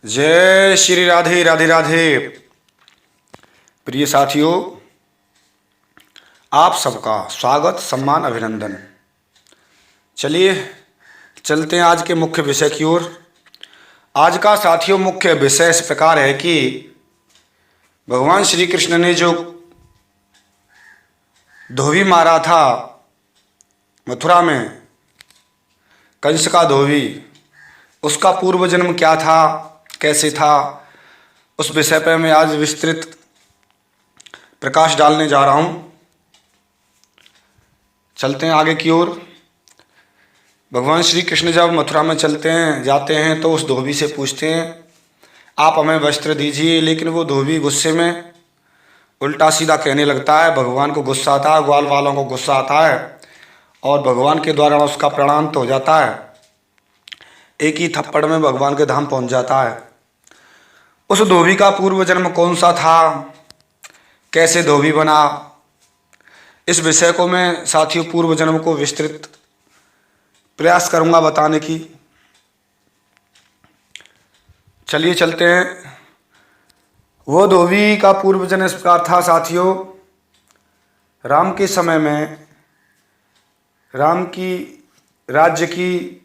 जय श्री राधे राधे राधे। प्रिय साथियों, आप सबका स्वागत, सम्मान, अभिनंदन। चलिए चलते हैं आज के मुख्य विषय की ओर। आज का साथियों मुख्य विषय इस प्रकार है कि भगवान श्री कृष्ण ने जो धोबी मारा था मथुरा में, कंस का धोबी, उसका पूर्व जन्म क्या था, कैसे था, उस विषय पर मैं आज विस्तृत प्रकाश डालने जा रहा हूं। चलते हैं आगे की ओर। भगवान श्री कृष्ण जब मथुरा में जाते हैं तो उस धोबी से पूछते हैं, आप हमें वस्त्र दीजिए। लेकिन वो धोबी गुस्से में उल्टा सीधा कहने लगता है। भगवान को गुस्सा आता है, ग्वाल वालों को गुस्सा आता है और भगवान के द्वारा उसका प्रणाम तो हो जाता है। एक ही थप्पड़ में भगवान के धाम पहुंच जाता है। उस धोबी का पूर्व जन्म कौन सा था, कैसे धोबी बना, इस विषय को मैं साथियों पूर्व जन्म को विस्तृत प्रयास करूंगा बताने की। चलिए चलते हैं। वो धोबी का पूर्व जन्म इस प्रकार था साथियों। राम के समय में राम की राज्य की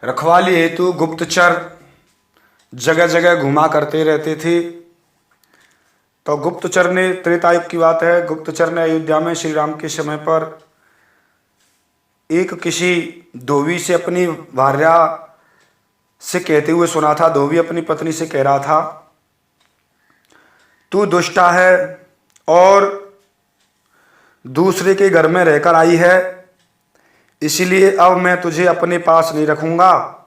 रखवाली हेतु गुप्तचर जगह जगह घुमा करते रहते थे। तो गुप्तचर ने, त्रेता युग की बात है, गुप्तचर ने अयोध्या में श्री राम के समय पर एक किसी धोबी से अपनी भार्या से कहते हुए सुना था। धोबी अपनी पत्नी से कह रहा था, तू दुष्टा है और दूसरे के घर में रहकर आई है, इसीलिए अब मैं तुझे अपने पास नहीं रखूंगा।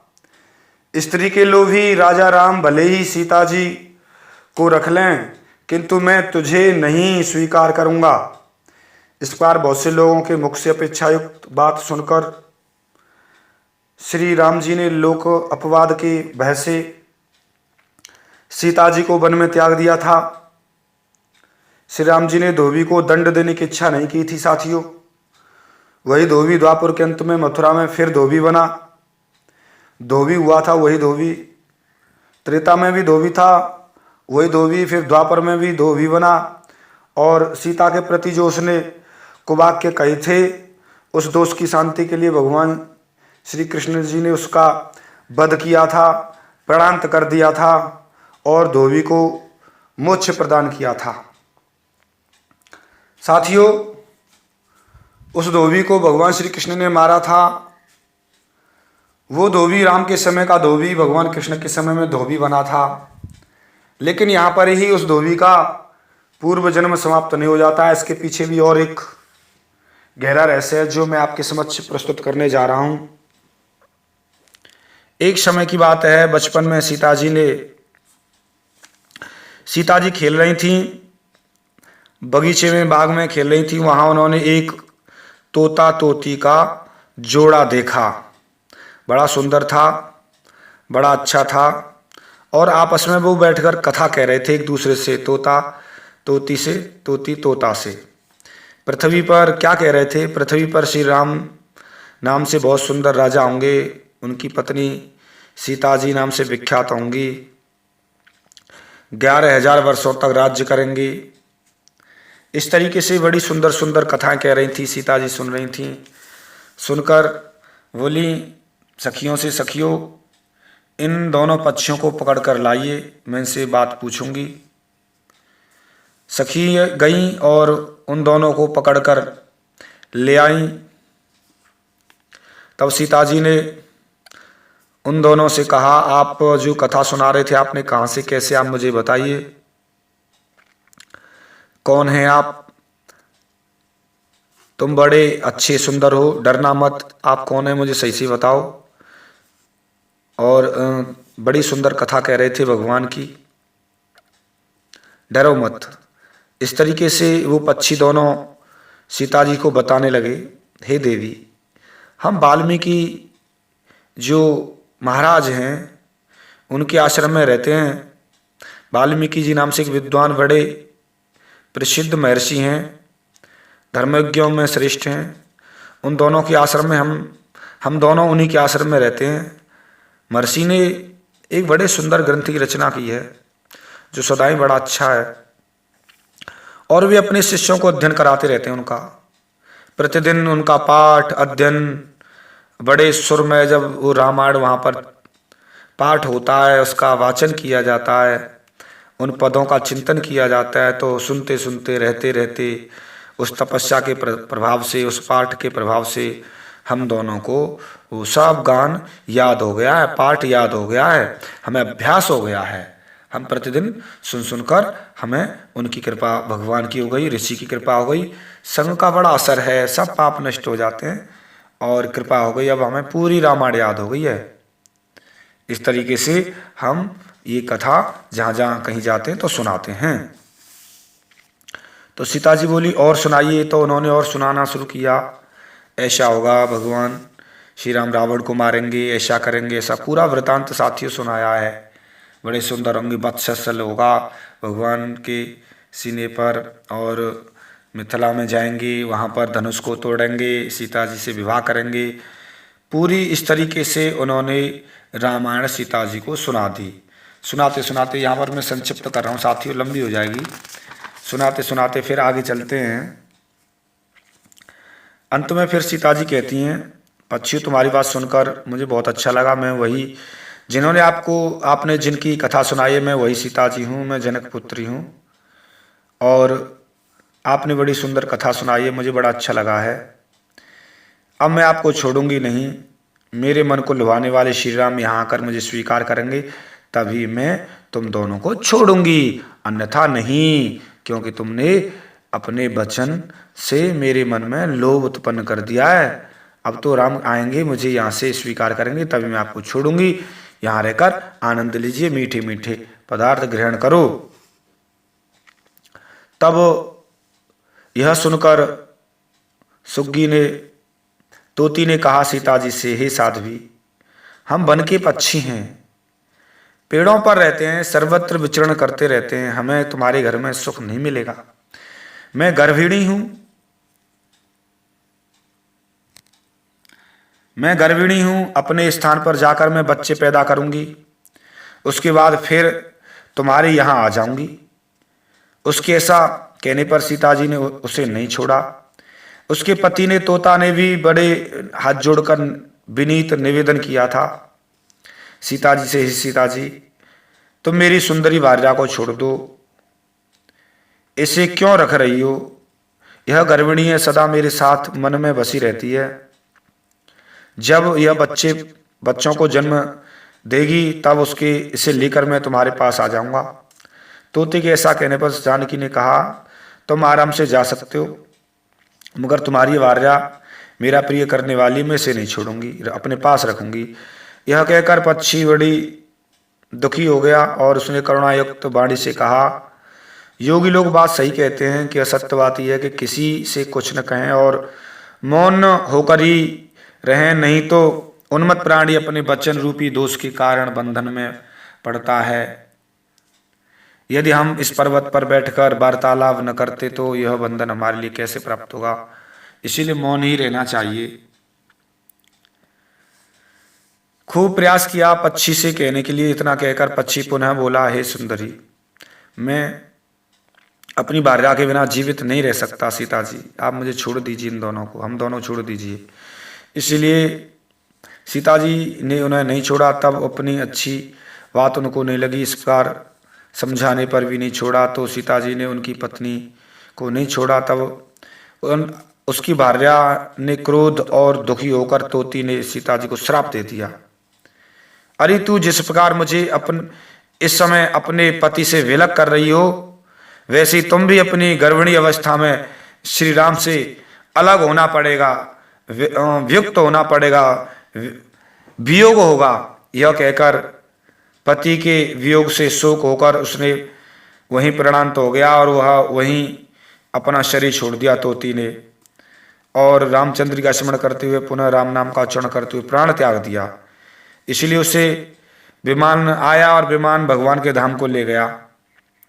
स्त्री के लोभी राजा राम भले ही सीता जी को रख लें, किंतु मैं तुझे नहीं स्वीकार करूंगा। इस प्रकार बहुत से लोगों के मुख से अपेक्षायुक्त बात सुनकर श्री राम जी ने लोक अपवाद के भय से सीता जी को वन में त्याग दिया था। श्री राम जी ने धोबी को दंड देने की इच्छा नहीं की थी साथियों। वही धोबी द्वापर के अंत में मथुरा में फिर धोबी बना। धोबी हुआ था वही धोबी, त्रेता में भी धोबी था वही धोबी, फिर द्वापर में भी धोबी बना। और सीता के प्रति जो उसने कुवाक्य कहे थे, उस दोष की शांति के लिए भगवान श्री कृष्ण जी ने उसका वध किया था, प्राणांत कर दिया था और धोबी को मोक्ष प्रदान किया था। साथियों, उस धोबी को भगवान श्री कृष्ण ने मारा था। वो धोबी राम के समय का धोबी भगवान कृष्ण के समय में धोबी बना था। लेकिन यहाँ पर ही उस धोबी का पूर्व जन्म समाप्त नहीं हो जाता है। इसके पीछे भी और एक गहरा रहस्य है जो मैं आपके समक्ष प्रस्तुत करने जा रहा हूँ। एक समय की बात है, बचपन में सीता जी खेल रही थीं, बगीचे में, बाग में खेल रही थी। वहाँ उन्होंने एक तोता तोती का जोड़ा देखा। बड़ा सुंदर था, बड़ा अच्छा था और आपस में वो बैठकर कथा कह रहे थे एक दूसरे से, तोता तोती से, तोती तोता से। पृथ्वी पर क्या कह रहे थे, पृथ्वी पर श्री राम नाम से बहुत सुंदर राजा होंगे, उनकी पत्नी सीता जी नाम से विख्यात होंगी, 11,000 वर्षों तक राज्य करेंगी। इस तरीके से बड़ी सुंदर सुंदर कथाएं कह रही थी। सीता जी सुन रही थीं। सुनकर बोली सखियों से, सखियों इन दोनों पक्षियों को पकड़ कर लाइए, मैं इनसे बात पूछूंगी। सखी गईं और उन दोनों को पकड़कर ले आईं। तब सीता जी ने उन दोनों से कहा, आप जो कथा सुना रहे थे आपने कहाँ से, कैसे, आप मुझे बताइए, कौन है आप? तुम बड़े अच्छे सुंदर हो, डरना मत, आप कौन है मुझे सही से बताओ। और बड़ी सुंदर कथा कह रहे थे भगवान की, डरो मत। इस तरीके से वो पक्षी दोनों सीता जी को बताने लगे, हे देवी, हम वाल्मीकि जो महाराज हैं उनके आश्रम में रहते हैं। वाल्मीकि जी नाम से एक विद्वान बड़े प्रसिद्ध महर्षि हैं, धर्मज्ञों में श्रेष्ठ हैं। उन दोनों के आश्रम में हम दोनों उन्हीं के आश्रम में रहते हैं। महर्षि ने एक बड़े सुंदर ग्रंथ की रचना की है जो सदाई बड़ा अच्छा है, और वे अपने शिष्यों को अध्ययन कराते रहते हैं। उनका प्रतिदिन उनका पाठ अध्ययन बड़े सुर में, जब वो रामायण वहाँ पर पाठ होता है, उसका वाचन किया जाता है, उन पदों का चिंतन किया जाता है, तो सुनते सुनते रहते रहते उस तपस्या के प्रभाव से, उस पाठ के प्रभाव से हम दोनों को वो सब गान याद हो गया है, पाठ याद हो गया है, हमें अभ्यास हो गया है। हम प्रतिदिन सुन सुनकर हमें उनकी कृपा भगवान की हो गई, ऋषि की कृपा हो गई, संग का बड़ा असर है, सब पाप नष्ट हो जाते हैं और कृपा हो गई। अब हमें पूरी रामायण याद हो गई है। इस तरीके से हम ये कथा जहाँ जहाँ कहीं जाते हैं तो सुनाते हैं। तो सीता जी बोली और सुनाइए, तो उन्होंने और सुनाना शुरू किया। ऐसा होगा, भगवान श्री राम रावण को मारेंगे, ऐसा करेंगे, ऐसा पूरा वृतांत साथियों सुनाया है। बड़े सुंदर होंगे, वत्सस्थल होगा भगवान के सीने पर, और मिथिला में जाएंगे, वहाँ पर धनुष को तोड़ेंगे, सीता जी से विवाह करेंगे। पूरी इस तरीके से उन्होंने रामायण सीता जी को सुना दी। सुनाते सुनाते, यहाँ पर मैं संक्षिप्त कर रहा हूँ साथियों, लंबी हो जाएगी। सुनाते सुनाते फिर आगे चलते हैं। अंत में फिर सीता जी कहती हैं, पक्षी तुम्हारी बात सुनकर मुझे बहुत अच्छा लगा। मैं वही जिन्होंने आपने जिनकी कथा सुनाई है, मैं वही सीता जी हूँ, मैं जनक पुत्री हूँ, और आपने बड़ी सुंदर कथा सुनाई है, मुझे बड़ा अच्छा लगा है। अब मैं आपको छोड़ूंगी नहीं। मेरे मन को लुभाने वाले श्री राम यहाँ आकर मुझे स्वीकार करेंगे, तभी मैं तुम दोनों को छोड़ूंगी, अन्यथा नहीं, क्योंकि तुमने अपने वचन से मेरे मन में लोभ उत्पन्न कर दिया है। अब तो राम आएंगे, मुझे यहाँ से स्वीकार करेंगे, तभी मैं आपको छोड़ूंगी। यहाँ रहकर आनंद लीजिए, मीठे मीठे पदार्थ ग्रहण करो। तब यह सुनकर सुग्गी ने, तोती ने कहा सीता जी से, हे साध्वी, हम वन के पक्षी हैं, पेड़ों पर रहते हैं, सर्वत्र विचरण करते रहते हैं, हमें तुम्हारे घर में सुख नहीं मिलेगा। मैं गर्भिणी हूं, अपने स्थान पर जाकर मैं बच्चे पैदा करूंगी, उसके बाद फिर तुम्हारे यहां आ जाऊंगी। उसके ऐसा कहने पर सीता जी ने उसे नहीं छोड़ा। उसके पति ने, तोता ने भी बड़े हाथ जोड़कर विनीत निवेदन किया था सीता जी से, सीता जी तुम मेरी सुंदरी भार्या को छोड़ दो, इसे क्यों रख रही हो? यह गर्भिणी है, सदा मेरे साथ मन में बसी रहती है। जब यह बच्चों को जन्म देगी, तब इसे लेकर मैं तुम्हारे पास आ जाऊंगा। तोते के ऐसा कहने पर जानकी ने कहा, तुम आराम से जा सकते हो, मगर तुम्हारी भार्या मेरा प्रिय करने वाली, मैं इसे नहीं छोड़ूंगी, अपने पास रखूंगी। यह कहकर पक्षी बड़ी दुखी हो गया और उसने करुणायुक्त वाणी से कहा, योगी लोग बात सही कहते हैं कि असत्य बात यह है कि किसी से कुछ न कहें और मौन होकर ही रहें, नहीं तो उन्मत्त प्राणी अपने वचन रूपी दोष के कारण बंधन में पड़ता है। यदि हम इस पर्वत पर बैठकर वार्तालाप न करते तो यह बंधन हमारे लिए कैसे प्राप्त होगा, इसीलिए मौन ही रहना चाहिए। खूब प्रयास किया पक्षी से कहने के लिए, इतना कहकर पक्षी पुनः बोला, हे सुंदरी, मैं अपनी भार्या के बिना जीवित नहीं रह सकता। सीता जी, आप मुझे छोड़ दीजिए, इन दोनों को, हम दोनों छोड़ दीजिए। इसलिए सीता जी ने उन्हें नहीं छोड़ा। तब अपनी अच्छी बात उनको नहीं लगी, इस प्रकार समझाने पर भी नहीं छोड़ा, तो सीता जी ने उनकी पत्नी को नहीं छोड़ा। तब उसकी भार्या ने क्रोध और दुखी होकर तोती ने सीता जी को श्राप दे दिया, अरे तू जिस प्रकार मुझे इस समय अपने पति से विलग कर रही हो, वैसे तुम भी अपनी गर्भिणी अवस्था में श्री राम से अलग होना पड़ेगा, वियुक्त होना पड़ेगा, वियोग होगा। यह कहकर पति के वियोग से शोक होकर उसने वहीं प्राणांत हो गया और वह वहीं अपना शरीर छोड़ दिया तोती ने, और रामचंद्र का स्मरण करते हुए पुनः राम नाम का उच्चारण करते हुए प्राण त्याग दिया। इसलिए उसे विमान आया और विमान भगवान के धाम को ले गया।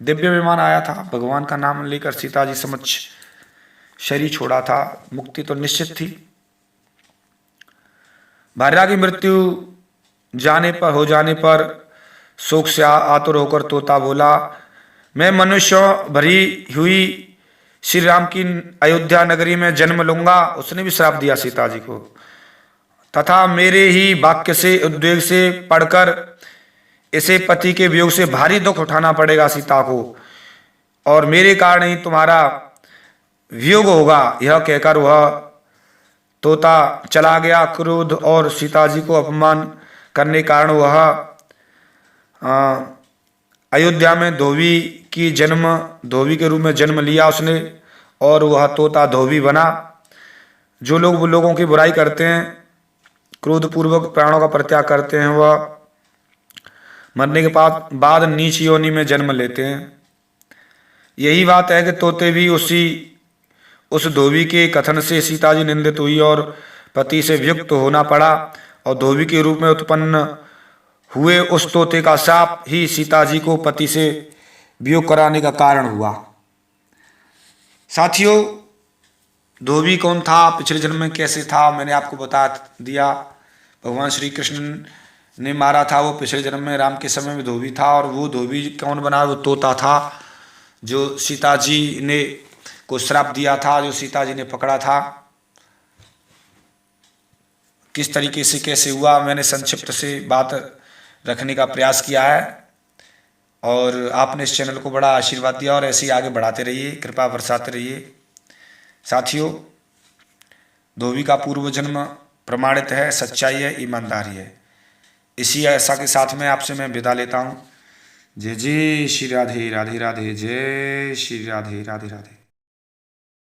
दिव्य विमान आया था, भगवान का नाम लेकर सीता जी समक्ष शरीर छोड़ा था। मुक्ति तो निश्चित थी। भार्या की मृत्यु हो जाने पर शोक से आतुर होकर तोता बोला, मैं मनुष्य भरी हुई श्री राम की अयोध्या नगरी में जन्म लूंगा। उसने भी श्राप दिया सीता जी को। तथा मेरे ही वाक्य से उद्वेग से पढ़कर इसे पति के वियोग से भारी दुख उठाना पड़ेगा सीता को, और मेरे कारण ही तुम्हारा वियोग होगा। यह कहकर वह तोता चला गया। क्रोध और सीता जी को अपमान करने के कारण वह अयोध्या में धोबी के रूप में जन्म लिया उसने, और वह तोता धोबी बना। जो लोग लोगों की बुराई करते हैं, क्रोधपूर्वक प्राणों का परित्याग करते हैं, वह मरने के बाद नीच योनि में जन्म लेते हैं। यही बात है कि तोते भी उस धोबी के कथन से सीता जी निंदित हुई और पति से वियुक्त होना पड़ा, और धोबी के रूप में उत्पन्न हुए उस तोते का शाप ही सीता जी को पति से वियोग कराने का कारण हुआ। साथियों, धोबी कौन था, पिछले जन्म में कैसे था, मैंने आपको बता दिया। भगवान श्री कृष्ण ने मारा था, वो पिछले जन्म में राम के समय में धोबी था। और वो धोबी कौन बना, वो तोता था जो सीता जी ने को श्राप दिया था, जो सीता जी ने पकड़ा था। किस तरीके से कैसे हुआ, मैंने संक्षिप्त से बात रखने का प्रयास किया है, और आपने इस चैनल को बड़ा आशीर्वाद दिया, और ऐसे ही आगे बढ़ाते रहिए, कृपा बरसाते रहिए। साथियों, धोबी का पूर्व जन्म प्रमाणित है, सच्चाई है, ईमानदारी है। इसी आशा के साथ में आपसे मैं विदा लेता हूँ। जय जय श्री राधे राधे राधे, जय श्री राधे राधे राधे।